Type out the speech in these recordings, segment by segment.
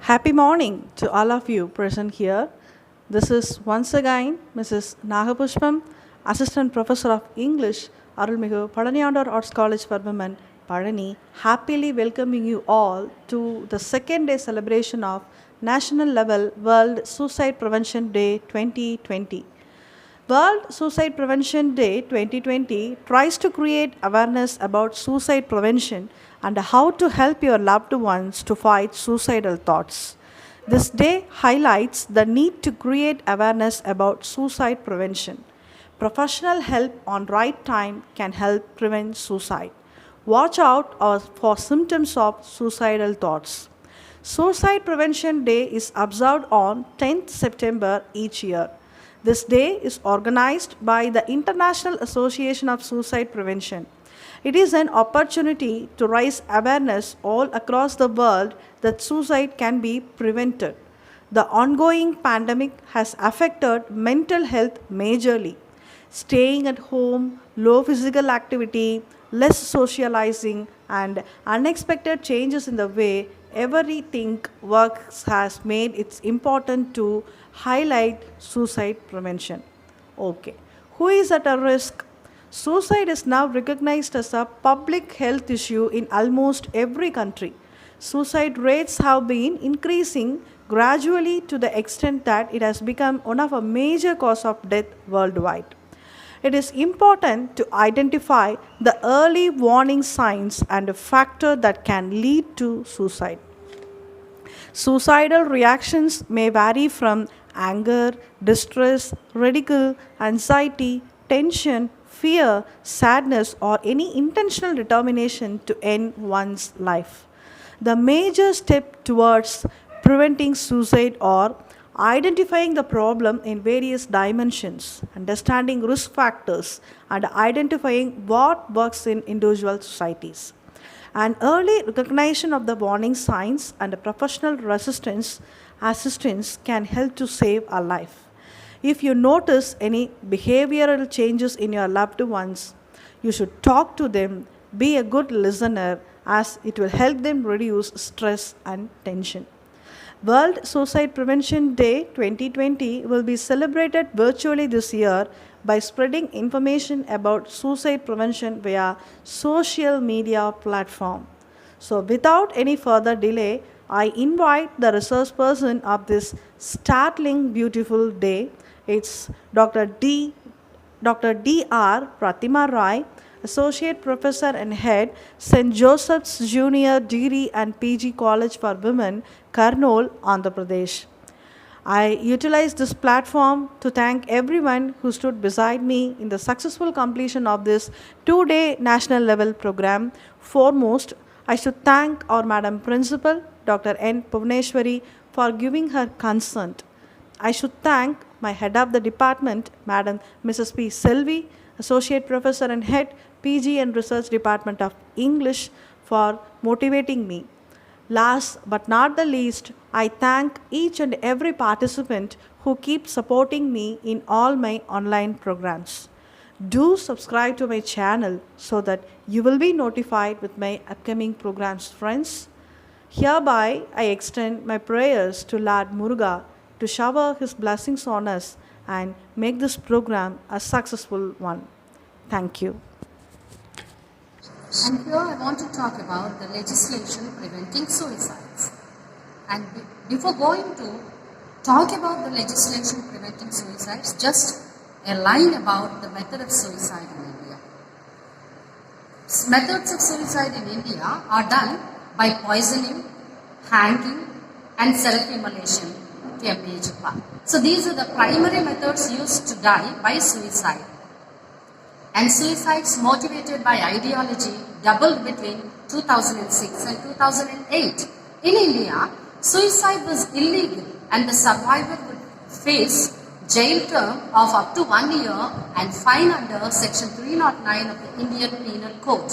Happy morning to all of you present here. This is once again Mrs. Nagapushpam, Assistant Professor of English, Arulmigu Palaniyandar Arts College for Women, Palani, happily welcoming you all to the second day celebration of National Level World Suicide Prevention Day 2020. World Suicide Prevention Day 2020 tries to create awareness about suicide prevention and how to help your loved ones to fight suicidal thoughts. This day highlights the need to create awareness about suicide prevention. Professional help on right time can help prevent suicide. Watch out for symptoms of suicidal thoughts. Suicide Prevention Day is observed on 10th September each year. This day is organized by the International Association of Suicide Prevention. It is an opportunity to raise awareness all across the world that suicide can be prevented. The ongoing pandemic has affected mental health majorly. Staying at home, low physical activity, less socializing, and unexpected changes in the way everything works has made it important to highlight suicide prevention. Okay, who is at a risk? Suicide is now recognized as a public health issue in almost every country. Suicide rates have been increasing gradually to the extent that it has become one of a major cause of death worldwide. It is important to identify the early warning signs and a factor that can lead to suicide. Suicidal reactions may vary from anger, distress, ridicule, anxiety, tension, fear, sadness, or any intentional determination to end one's life. The major step towards preventing suicide or identifying the problem in various dimensions, understanding risk factors, and identifying what works in individual societies. An early recognition of the warning signs and professional assistance can help to save a life. If you notice any behavioral changes in your loved ones, you should talk to them, be a good listener, as it will help them reduce stress and tension. World Suicide Prevention Day 2020 will be celebrated virtually this year by spreading information about suicide prevention via social media platform. So without any further delay, I invite the resource person of this startling beautiful day. It's Dr. D.R. Pratima Rai, Associate Professor and Head, St. Joseph's Junior Degree and PG College for Women, Kurnool, Andhra Pradesh. I utilize this platform to thank everyone who stood beside me in the successful completion of this two-day national level program. Foremost, I should thank our Madam Principal, Dr. N. Puvneshwari, for giving her consent. I should thank my head of the department, Madam Mrs. P. Selvi, Associate Professor and Head, PG and Research Department of English, for motivating me. Last but not the least, I thank each and every participant who keeps supporting me in all my online programs. Do subscribe to my channel so that you will be notified with my upcoming programs, friends. Hereby, I extend my prayers to Lord Muruga to shower his blessings on us and make this program a successful one. Thank you. And here I want to talk about the legislation preventing suicides. And before going to talk about the legislation preventing suicides, just a line about the method of suicide in India. Methods of suicide in India are done by poisoning, hanging, and self-immolation to a major part. So these are the primary methods used to die by suicide. And suicides motivated by ideology doubled between 2006 and 2008. In India, suicide was illegal and the survivor would face jail term of up to 1 year and fine under Section 309 of the Indian Penal Code.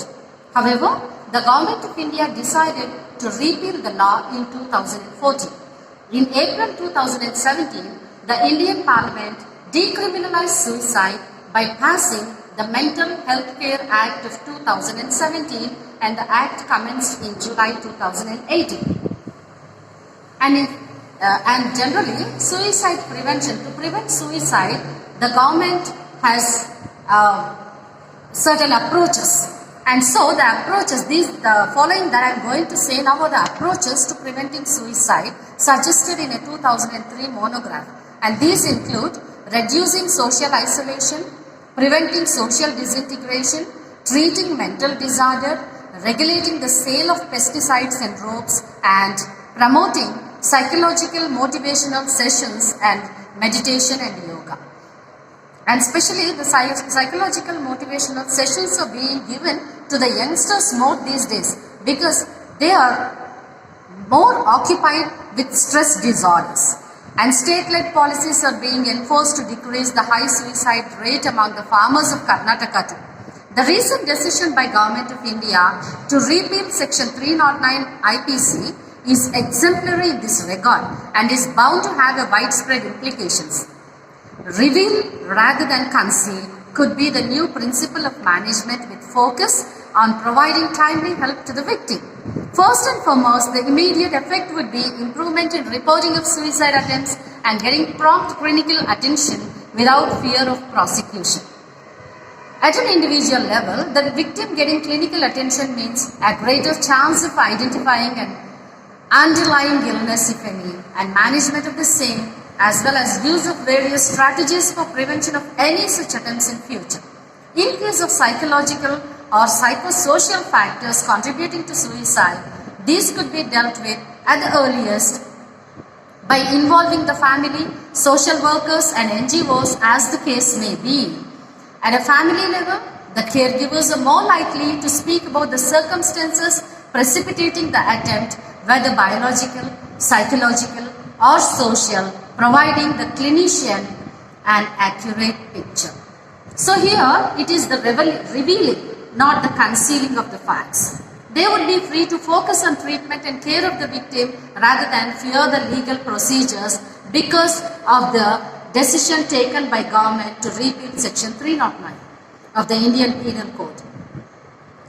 However, the Government of India decided to repeal the law in 2014. In April 2017, the Indian Parliament decriminalized suicide by passing the Mental Health Care Act of 2017, and the Act commenced in July 2018. And generally, suicide prevention, to prevent suicide, the government has certain approaches. And so the approaches, the following that I am going to say now are the approaches to preventing suicide suggested in a 2003 monograph. And these include reducing social isolation, preventing social disintegration, treating mental disorder, regulating the sale of pesticides and ropes, and promoting psychological motivational sessions and meditation and yoga. And especially the psychological motivational sessions are being given to the youngsters more these days because they are more occupied with stress disorders. And state-led policies are being enforced to decrease the high suicide rate among the farmers of Karnataka too. The recent decision by Government of India to repeal Section 309 IPC is exemplary in this regard and is bound to have a widespread implications. Reveal rather than conceal could be the new principle of management with focus on providing timely help to the victim. First and foremost, the immediate effect would be improvement in reporting of suicide attempts and getting prompt clinical attention without fear of prosecution. At an individual level, the victim getting clinical attention means a greater chance of identifying an underlying illness, if any, and management of the same, as well as use of various strategies for prevention of any such attempts in future. In case of psychological or psychosocial factors contributing to suicide, these could be dealt with at the earliest by involving the family, social workers and NGOs as the case may be. At a family level, the caregivers are more likely to speak about the circumstances precipitating the attempt, whether biological, psychological or social, providing the clinician an accurate picture. So here it is the revealing, not the concealing of the facts. They would be free to focus on treatment and care of the victim rather than fear the legal procedures because of the decision taken by government to repeal Section 309 of the Indian Penal Code.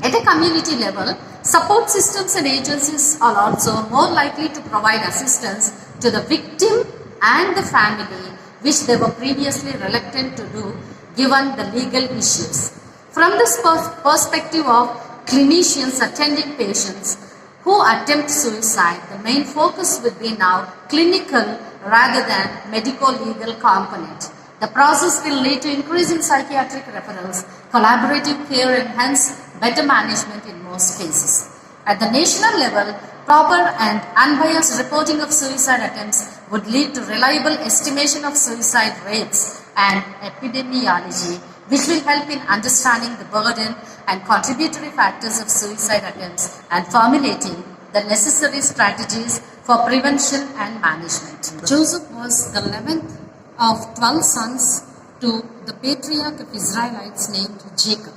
At a community level, support systems and agencies are also more likely to provide assistance to the victim and the family, which they were previously reluctant to do given the legal issues. From this perspective of clinicians attending patients who attempt suicide, the main focus would be now clinical rather than medico-legal component. The process will lead to increasing psychiatric referrals, collaborative care and hence better management in most cases. At the national level, proper and unbiased reporting of suicide attempts would lead to reliable estimation of suicide rates and epidemiology, which will help in understanding the burden and contributory factors of suicide attempts and formulating the necessary strategies for prevention and management. Joseph was the 11th of 12 sons to the patriarch of Israelites named Jacob.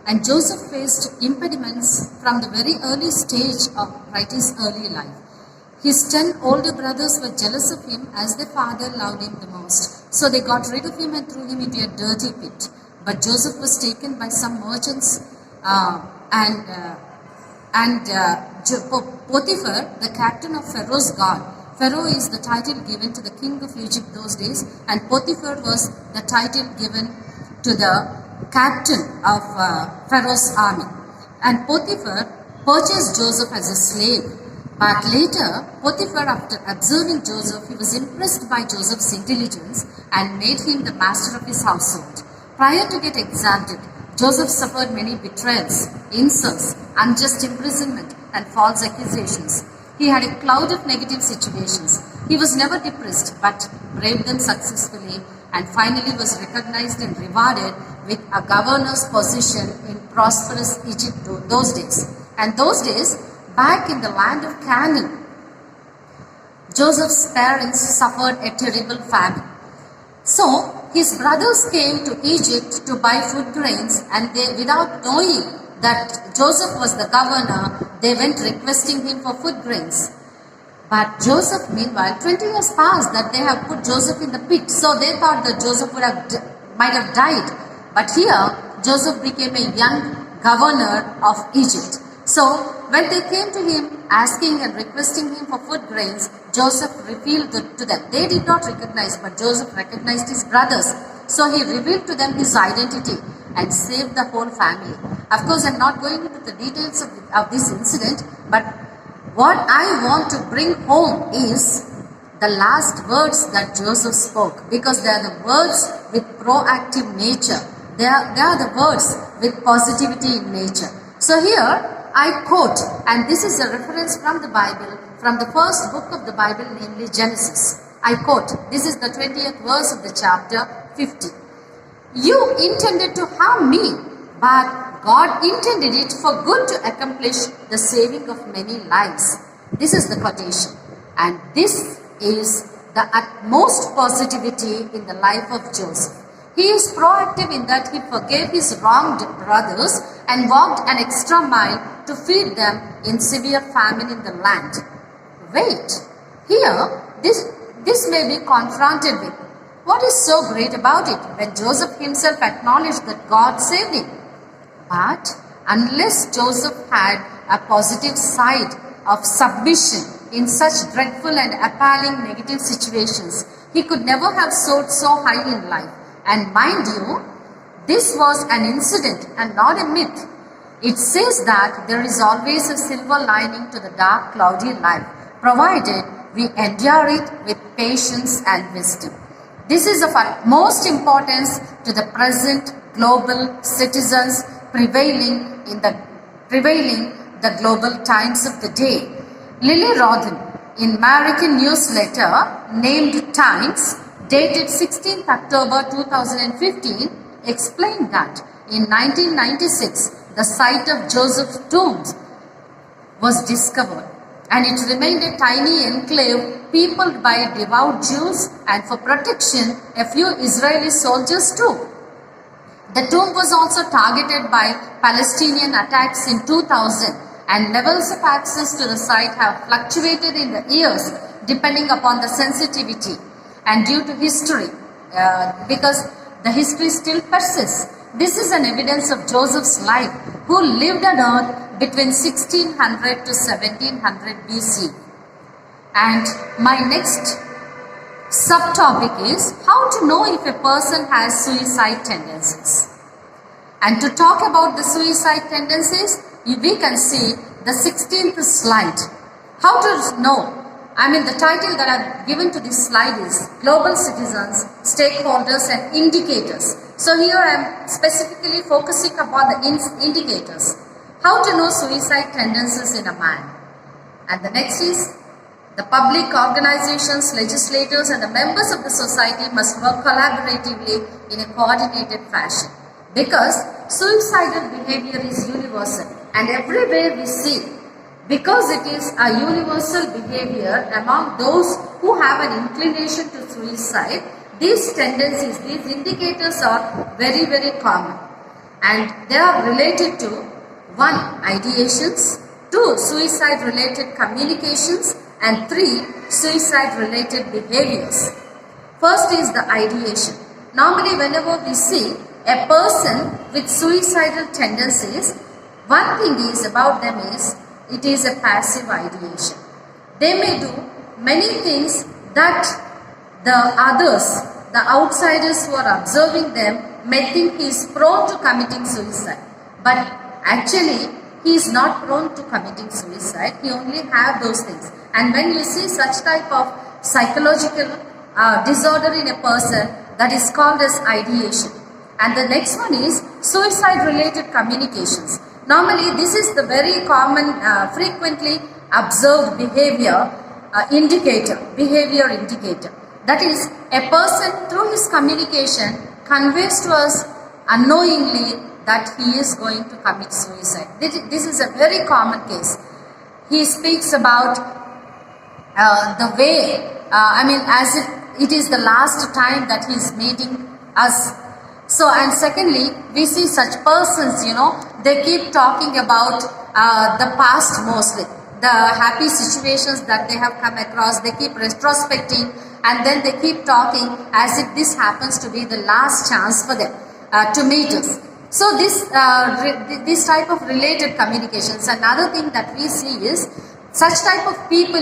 And Joseph faced impediments from the very early stage of his early life. His 10 older brothers were jealous of him as their father loved him the most. So they got rid of him and threw him into a dirty pit. But Joseph was taken by some merchants Potiphar, the captain of Pharaoh's guard. Pharaoh is the title given to the king of Egypt those days, and Potiphar was the title given to the captain of Pharaoh's army. And Potiphar purchased Joseph as a slave. But later, Potiphar, after observing Joseph, he was impressed by Joseph's intelligence and made him the master of his household. Prior to getting exalted, Joseph suffered many betrayals, insults, unjust imprisonment, and false accusations. He had a cloud of negative situations. He was never depressed, but braved them successfully, and finally was recognized and rewarded with a governor's position in prosperous Egypt those days. And those days, back in the land of Canaan, Joseph's parents suffered a terrible famine. So, his brothers came to Egypt to buy food grains, and they, without knowing that Joseph was the governor, they went requesting him for food grains. But Joseph, meanwhile, 20 years passed that they have put Joseph in the pit. So they thought that Joseph might have died. But here, Joseph became a young governor of Egypt. So So when they came to him asking and requesting him for food grains, Joseph revealed to them. They did not recognize, but Joseph recognized his brothers. So he revealed to them his identity and saved the whole family. Of course, I'm not going into the details of this incident, but what I want to bring home is the last words that Joseph spoke, because they are the words with proactive nature. They are the words with positivity in nature. So here I quote, and this is a reference from the Bible, from the first book of the Bible, namely Genesis. I quote, this is the 20th verse of the chapter 50. You intended to harm me, but God intended it for good to accomplish the saving of many lives. This is the quotation. And this is the utmost positivity in the life of Joseph. He is proactive in that he forgave his wronged brothers and walked an extra mile to feed them in severe famine in the land. Wait, here this may be confronted with. What is so great about it when Joseph himself acknowledged that God saved him? But unless Joseph had a positive side of submission in such dreadful and appalling negative situations, he could never have soared so high in life. And mind you, this was an incident and not a myth. It says that there is always a silver lining to the dark, cloudy life, provided we endure it with patience and wisdom. This is of utmost importance to the present global citizens prevailing the global times of the day. Lily Rodin, in American newsletter named Times, dated 16th October 2015, explained that in 1996, the site of Joseph's tomb was discovered, and it remained a tiny enclave peopled by devout Jews and for protection a few Israeli soldiers too. The tomb was also targeted by Palestinian attacks in 2000, and levels of access to the site have fluctuated in the years depending upon the sensitivity and due to history, because the history still persists. This is an evidence of Joseph's life, who lived on earth between 1600 to 1700 BC. And my next subtopic is how to know if a person has suicide tendencies. And to talk about the suicide tendencies, we can see the 16th slide. How to know? The title that I've given to this slide is Global Citizens, Stakeholders and Indicators. So here I am specifically focusing upon the indicators. How to know suicide tendencies in a man. And the next is the public organizations, legislators and the members of the society must work collaboratively in a coordinated fashion, because suicidal behavior is universal and everywhere we see, because it is a universal behavior among those who have an inclination to suicide. These tendencies, these indicators are very, very common, and they are related to 1. Ideations, 2. Suicide related communications, and 3. Suicide related behaviors. First is the ideation. Normally whenever we see a person with suicidal tendencies, one thing is about them is it is a passive ideation. They may do many things that the others, the outsiders who are observing them, may think he is prone to committing suicide. But actually he is not prone to committing suicide. He only have those things. And when you see such type of psychological disorder in a person, that is called as ideation. And the next one is suicide related communications. Normally this is the very common, frequently observed behavior indicator. That is, a person through his communication conveys to us unknowingly that he is going to commit suicide. This is a very common case. He speaks about the way, as if it is the last time that he is meeting us. So, and secondly, we see such persons, they keep talking about the past mostly, the happy situations that they have come across. They keep retrospecting, and then they keep talking as if this happens to be the last chance for them to meet us. So this type of related communications. Another thing that we see is such type of people,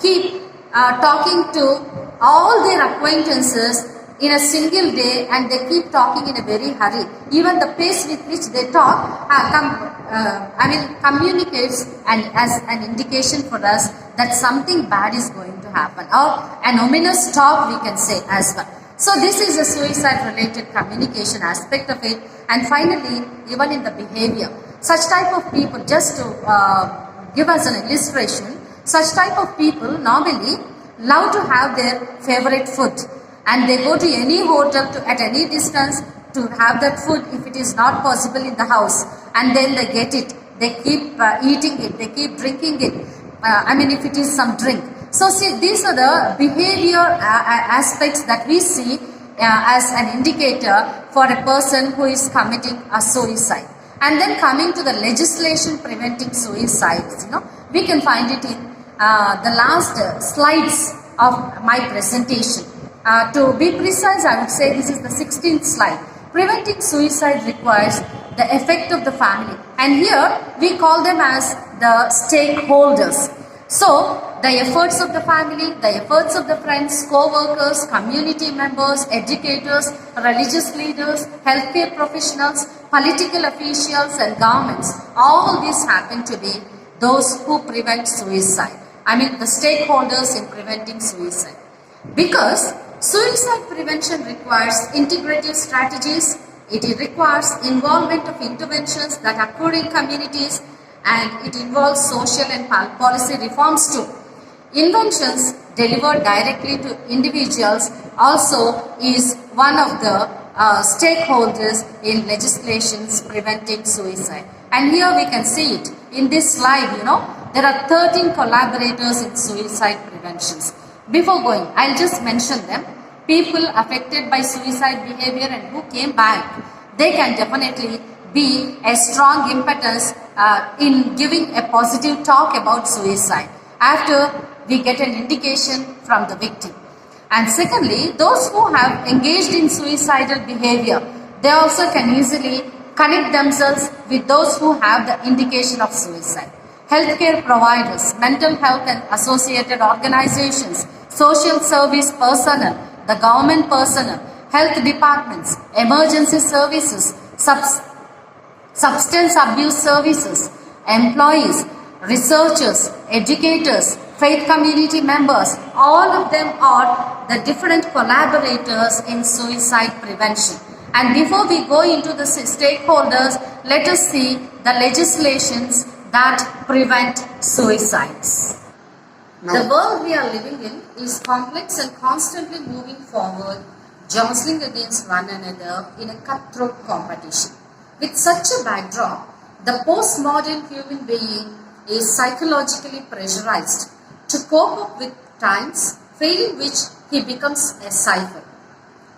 keep talking to all their acquaintances in a single day, and they keep talking in a very hurry. Even the pace with which they talk communicates and as an indication for us that something bad is going to happen, or an ominous talk we can say as well. So this is a suicide related communication aspect of it. And finally, even in the behavior, such type of people, just to give us an illustration, such type of people normally love to have their favorite food, and they go to any hotel at any distance to have that food if it is not possible in the house, and then they get it, they keep eating it, they keep drinking it, if it is some drink. So see, these are the behavior aspects that we see as an indicator for a person who is committing a suicide. And then coming to the legislation preventing suicides, we can find it in the last slides of my presentation. To be precise, I would say this is the 16th slide. Preventing suicide requires the effect of the family, and here we call them as the stakeholders. So, the efforts of the family, the efforts of the friends, co-workers, community members, educators, religious leaders, healthcare professionals, political officials and governments, all these happen to be those who prevent suicide. The stakeholders in preventing suicide. Because suicide prevention requires integrative strategies, it requires involvement of interventions that occur in communities, and it involves social and policy reforms too. Inventions delivered directly to individuals also is one of the stakeholders in legislations preventing suicide. And here we can see it in this slide, there are 13 collaborators in suicide preventions. Before going, I'll just mention them. People affected by suicide behavior and who came back, they can definitely be a strong impetus in giving a positive talk about suicide after we get an indication from the victim. And secondly, those who have engaged in suicidal behavior, they also can easily connect themselves with those who have the indication of suicide. Healthcare providers, mental health and associated organizations, social service personnel, the government personnel, health departments, emergency services, substance abuse services, employees, researchers, educators, faith community members, all of them are the different collaborators in suicide prevention. And before we go into the stakeholders, let us see the legislations that prevent suicides. The world we are living in is complex and constantly moving forward, jostling against one another in a cutthroat competition. With such a backdrop, the postmodern human being is psychologically pressurized to cope up with times, failing which he becomes a cipher.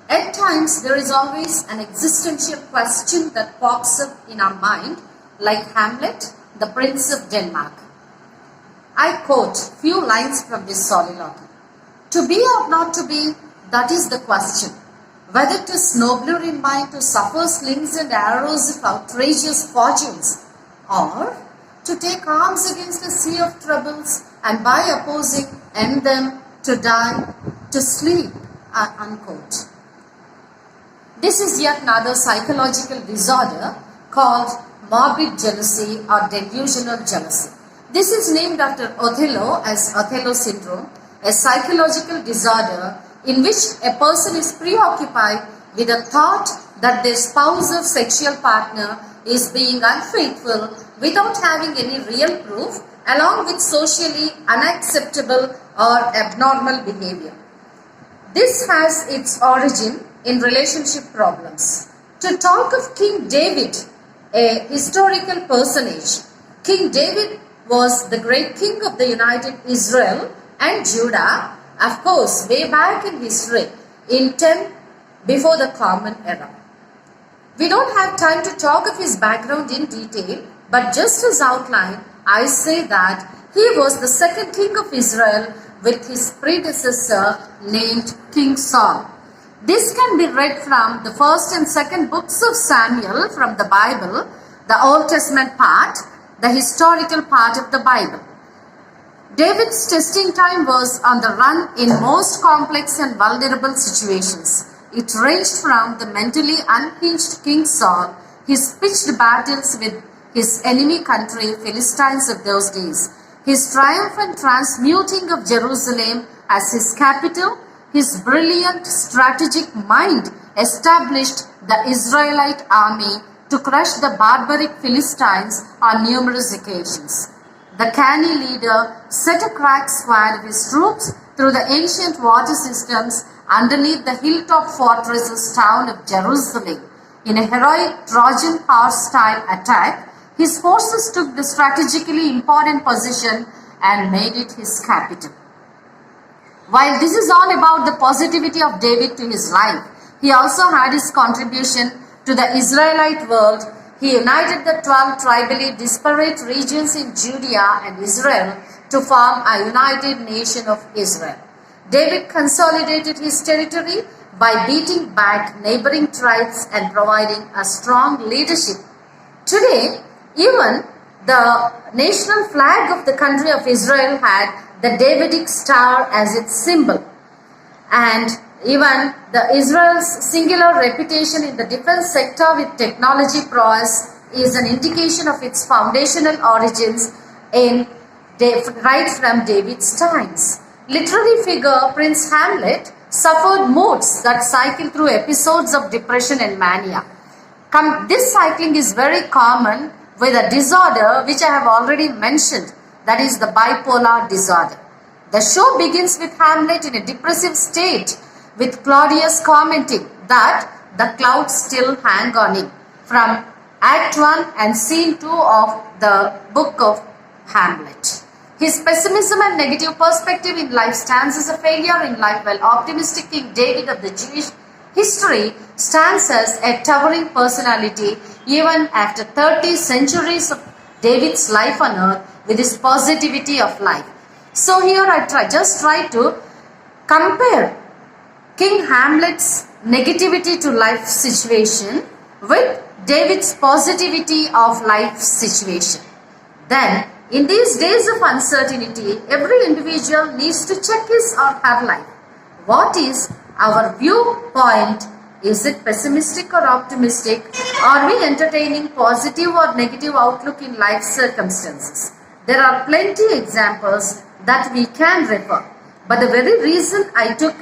At times, there is always an existential question that pops up in our mind, like Hamlet, the Prince of Denmark. I quote few lines from this soliloquy. To be or not to be, that is the question. Whether 'tis nobler in mind to suffer slings and arrows of outrageous fortunes, or to take arms against a sea of troubles and by opposing end them to die, to sleep, unquote. This is yet another psychological disorder called morbid jealousy or delusional jealousy. This is named after Othello as Othello syndrome, a psychological disorder in which a person is preoccupied with the thought that their spouse or sexual partner is being unfaithful without having any real proof, along with socially unacceptable or abnormal behavior. This has its origin in relationship problems. To talk of King David, a historical personage, King David was the great king of the United Israel and Judah, of course, way back in history, in 10 before the Common Era. We don't have time to talk of his background in detail, but just as outlined, I say that he was the second king of Israel with his predecessor named King Saul. This can be read from the first and second books of Samuel from the Bible, the Old Testament part, the historical part of the Bible. David's testing time was on the run in most complex and vulnerable situations. It ranged from the mentally unhinged King Saul, his pitched battles with his enemy country, Philistines of those days, his triumphant transmuting of Jerusalem as his capital, his brilliant strategic mind established the Israelite army to crush the barbaric Philistines on numerous occasions. The canny leader set a crack squad of his troops through the ancient water systems underneath the hilltop fortress town of Jerusalem. In a heroic Trojan horse-style attack, his forces took the strategically important position and made it his capital. While this is all about the positivity of David to his life, he also had his contribution to the Israelite world. He united the 12 tribally disparate regions in Judea and Israel to form a united nation of Israel. David consolidated his territory by beating back neighboring tribes and providing a strong leadership. Today, even the national flag of the country of Israel had the Davidic star as its symbol. And even the Israel's singular reputation in the defense sector with technology prowess is an indication of its foundational origins right from David's times. Literary figure Prince Hamlet suffered moods that cycle through episodes of depression and mania. This cycling is very common with a disorder which I have already mentioned, that is the bipolar disorder. The show begins with Hamlet in a depressive state, with Claudius commenting that the clouds still hang on him, from Act 1 and Scene 2 of the book of Hamlet. His pessimism and negative perspective in life stands as a failure in life, while optimistic King David of the Jewish history stands as a towering personality even after 30 centuries of David's life on earth with his positivity of life. So here I just try to compare King Hamlet's negativity to life situation with David's positivity of life situation. Then, in these days of uncertainty, every individual needs to check his or her life. What is our viewpoint? Is it pessimistic or optimistic? Are we entertaining positive or negative outlook in life circumstances? There are plenty examples that we can refer. But the very reason I took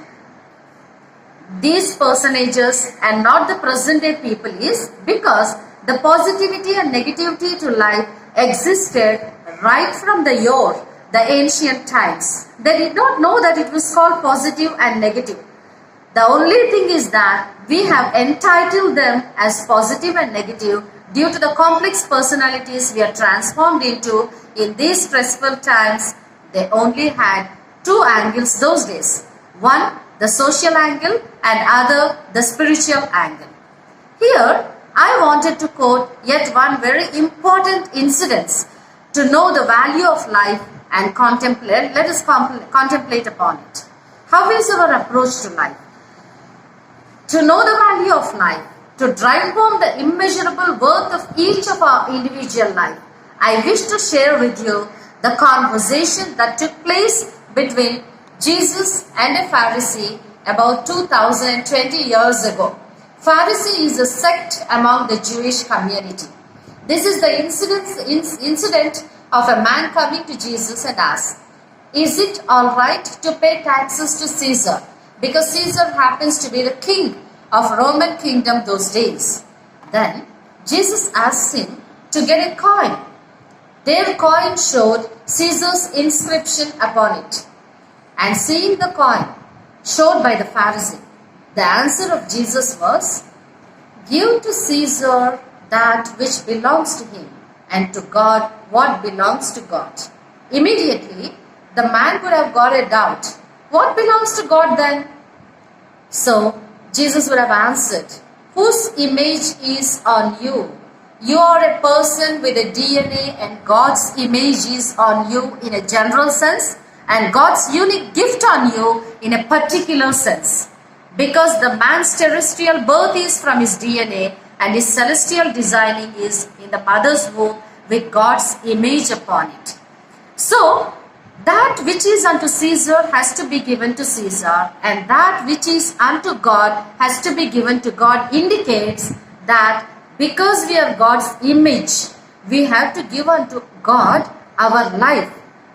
these personages and not the present day people is because the positivity and negativity to life existed right from the yore, the ancient times. They did not know that it was called positive and negative. The only thing is that we have entitled them as positive and negative due to the complex personalities we are transformed into in these stressful times. They only had two angles those days. One, the social angle, and other, the spiritual angle. Here, I wanted to quote yet one very important incident to know the value of life and contemplate. Let us contemplate upon it. How is our approach to life? To know the value of life, to drive home the immeasurable worth of each of our individual life, I wish to share with you the conversation that took place between Jesus and a Pharisee about 2020 years ago. Pharisee is a sect among the Jewish community. This is the incident of a man coming to Jesus and asked, "Is it all right to pay taxes to Caesar?" Because Caesar happens to be the king of Roman kingdom those days. Then Jesus asked him to get a coin. Their coin showed Caesar's inscription upon it. And seeing the coin showed by the Pharisee, the answer of Jesus was, "Give to Caesar that which belongs to him, and to God what belongs to God." Immediately, the man could have got a doubt. What belongs to God then? So, Jesus would have answered, "Whose image is on you? You are a person with a DNA, and God's image is on you in a general sense, and God's unique gift on you in a particular sense. because the man's terrestrial birth is from his DNA and his celestial designing is in the mother's womb with God's image upon it. So, that which is unto Caesar has to be given to Caesar, and that which is unto God has to be given to God, indicates that because we are God's image, we have to give unto God our life,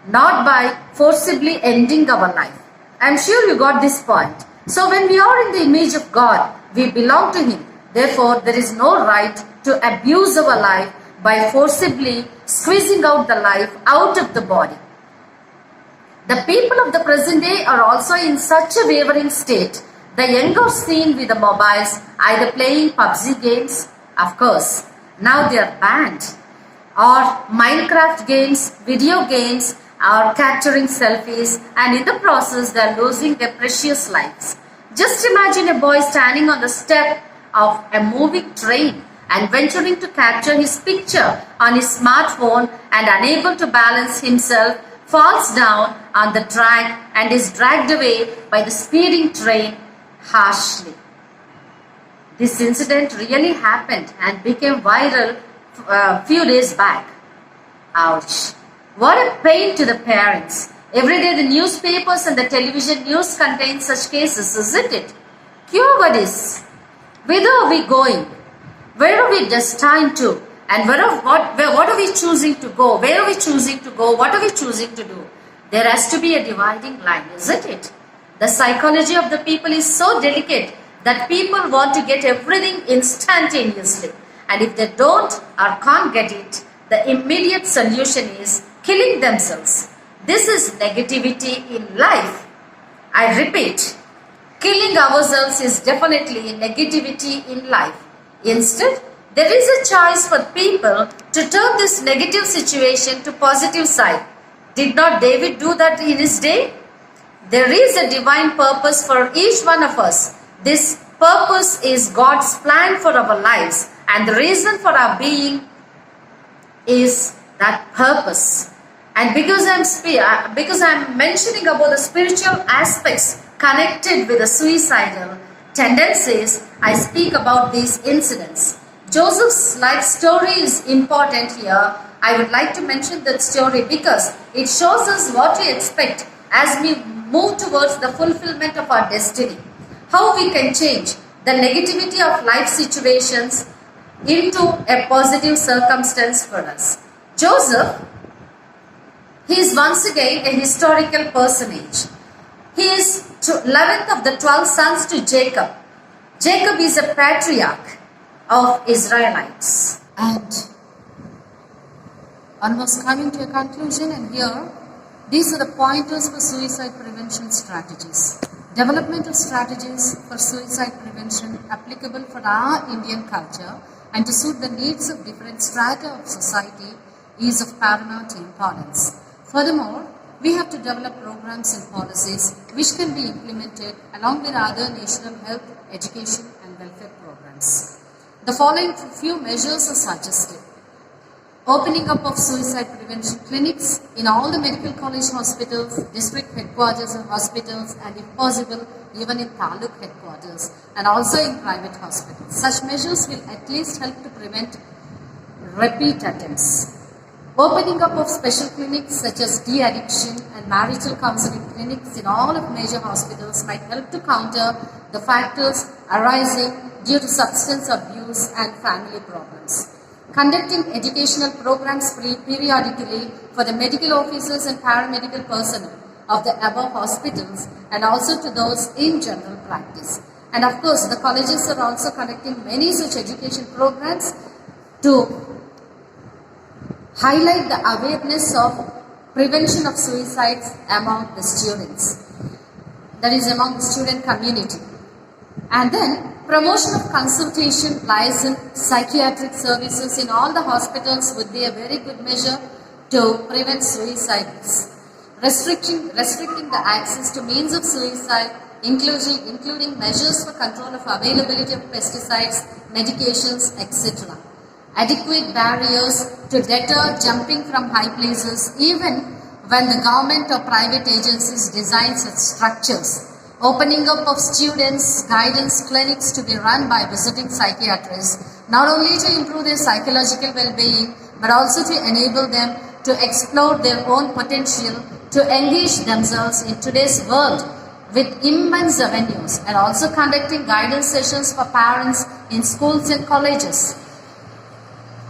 not by forcibly ending our life. I am sure you got this point. So when we are in the image of God, we belong to Him. Therefore, there is no right to abuse our life by forcibly squeezing out the life out of the body. The people of the present day are also in such a wavering state. The young are seen with the mobiles, either playing PUBG games, of course, now they are banned, or Minecraft games, video games, or capturing selfies, and in the process they are losing their precious lives. Just imagine a boy standing on the step of a moving train and venturing to capture his picture on his smartphone and unable to balance himself, falls down on the track and is dragged away by the speeding train harshly. This incident really happened and became viral a few days back. Ouch. What a pain to the parents. Every day the newspapers and the television news contain such cases, isn't it? Cure is. Whither are we going? Where are we destined to? And what are we choosing to go? Where are we choosing to go? What are we choosing to do? There has to be a dividing line, isn't it? The psychology of the people is so delicate that people want to get everything instantaneously. And if they don't or can't get it, the immediate solution is killing themselves. This is negativity in life. I repeat, killing ourselves is definitely negativity in life. Instead, there is a choice for people to turn this negative situation to positive side. Did not David do that in his day? There is a divine purpose for each one of us. This purpose is God's plan for our lives, and the reason for our being is that purpose. And because I'm mentioning about the spiritual aspects connected with the suicidal tendencies, I speak about these incidents. Joseph's life story is important here. I would like to mention that story because it shows us what to expect as we move towards the fulfillment of our destiny. How we can change the negativity of life situations into a positive circumstance for us. Joseph, he is once again a historical personage. He is 11th of the 12 sons to Jacob. Jacob is a patriarch of Israelites. And almost coming to a conclusion, and here these are the pointers for suicide prevention strategies. Development of strategies for suicide prevention applicable for our Indian culture and to suit the needs of different strata of society is of paramount importance. Furthermore, we have to develop programs and policies which can be implemented along with other national health, education and welfare programs. The following few measures are suggested. Opening up of suicide prevention clinics in all the medical college hospitals, district headquarters of hospitals, and if possible, even in taluk headquarters, and also in private hospitals. Such measures will at least help to prevent repeat attempts. Opening up of special clinics such as de-addiction and marital counseling clinics in all of major hospitals might help to counter the factors arising due to substance abuse and family problems. Conducting educational programs periodically for the medical officers and paramedical personnel of the above hospitals and also to those in general practice. And of course, the colleges are also conducting many such education programs to highlight the awareness of prevention of suicides among the students, that is among the student community. And then promotion of consultation, liaison, psychiatric services in all the hospitals would be a very good measure to prevent suicides. Restricting the access to means of suicide, including measures for control of availability of pesticides, medications, etc. Adequate barriers to deter jumping from high places even when the government or private agencies design such structures. opening up of students' guidance clinics to be run by visiting psychiatrists, not only to improve their psychological well-being, but also to enable them to explore their own potential, to engage themselves in today's world with immense avenues, and also conducting guidance sessions for parents in schools and colleges.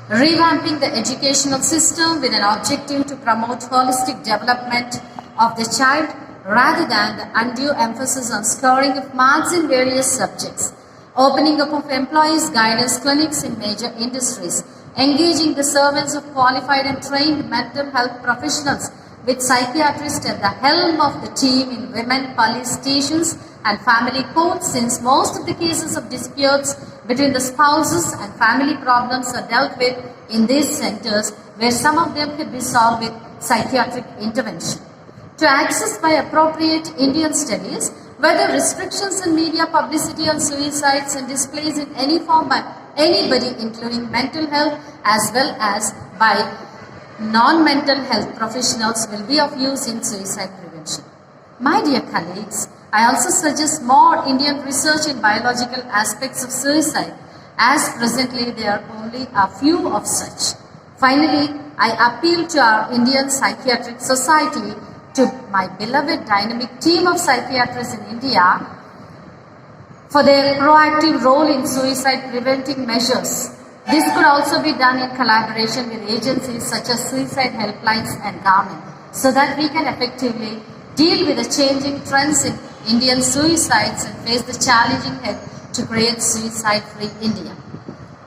Revamping the educational system with an objective to promote holistic development of the child rather than the undue emphasis on scoring of marks in various subjects. Opening up of employees' guidance clinics in major industries. Engaging the servants of qualified and trained mental health professionals with psychiatrists at the helm of the team in women police stations and family courts, since most of the cases of disputes between the spouses and family problems are dealt with in these centers, where some of them could be solved with psychiatric intervention. To access by appropriate Indian studies, whether restrictions in media publicity on suicides and displays in any form by anybody, including mental health as well as by non-mental health professionals, will be of use in suicide prevention. My dear colleagues, I also suggest more Indian research in biological aspects of suicide, as presently there are only a few of such. Finally, I appeal to our Indian Psychiatric Society, to my beloved dynamic team of psychiatrists in India, for their proactive role in suicide preventing measures. This could also be done in collaboration with agencies such as suicide helplines and government, so that we can effectively deal with the changing trends in Indian suicides and face the challenging head to create suicide-free India.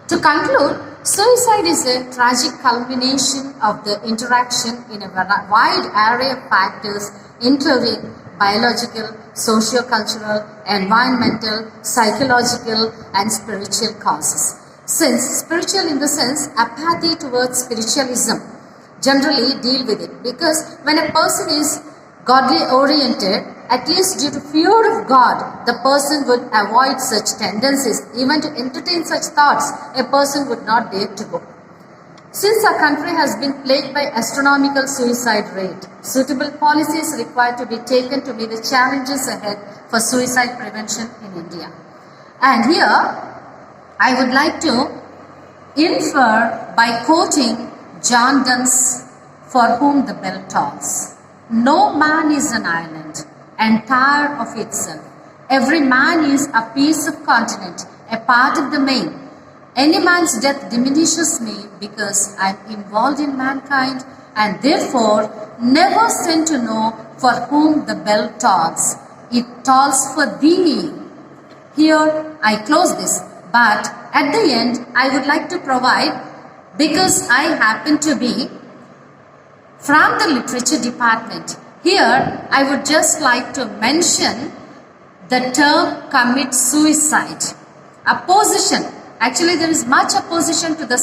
To conclude, suicide is a tragic culmination of the interaction in a wide array of factors, including biological, socio-cultural, environmental, psychological, and spiritual causes. Since spiritual in the sense apathy towards spiritualism generally deal with it, because when a person is godly oriented, at least due to fear of God, the person would avoid such tendencies. Even to entertain such thoughts, a person would not dare to go. Since our country has been plagued by astronomical suicide rate, suitable policies required to be taken to meet the challenges ahead for suicide prevention in India. And here, I would like to infer by quoting John Donne's "For Whom the Bell Tolls." No man is an island, entire of itself. Every man is a piece of continent, a part of the main. Any man's death diminishes me because I am involved in mankind, and therefore never sent to know for whom the bell tolls. It tolls for thee. Here I close this, but at the end I would like to provide, because I happen to be from the literature department, here I would just like to mention the term commit suicide. Opposition. Actually, there is much opposition to the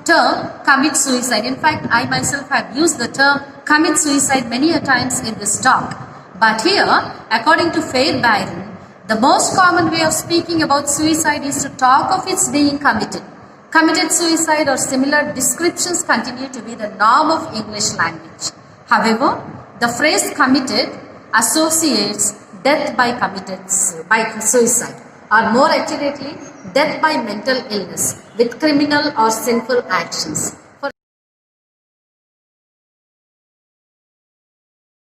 term commit suicide. In fact, I myself have used the term commit suicide many a times in this talk. But here, according to Faith Byron, the most common way of speaking about suicide is to talk of its being committed. Committed suicide or similar descriptions continue to be the norm of English language. However, the phrase committed associates death by suicide, or more accurately, death by mental illness with criminal or sinful actions.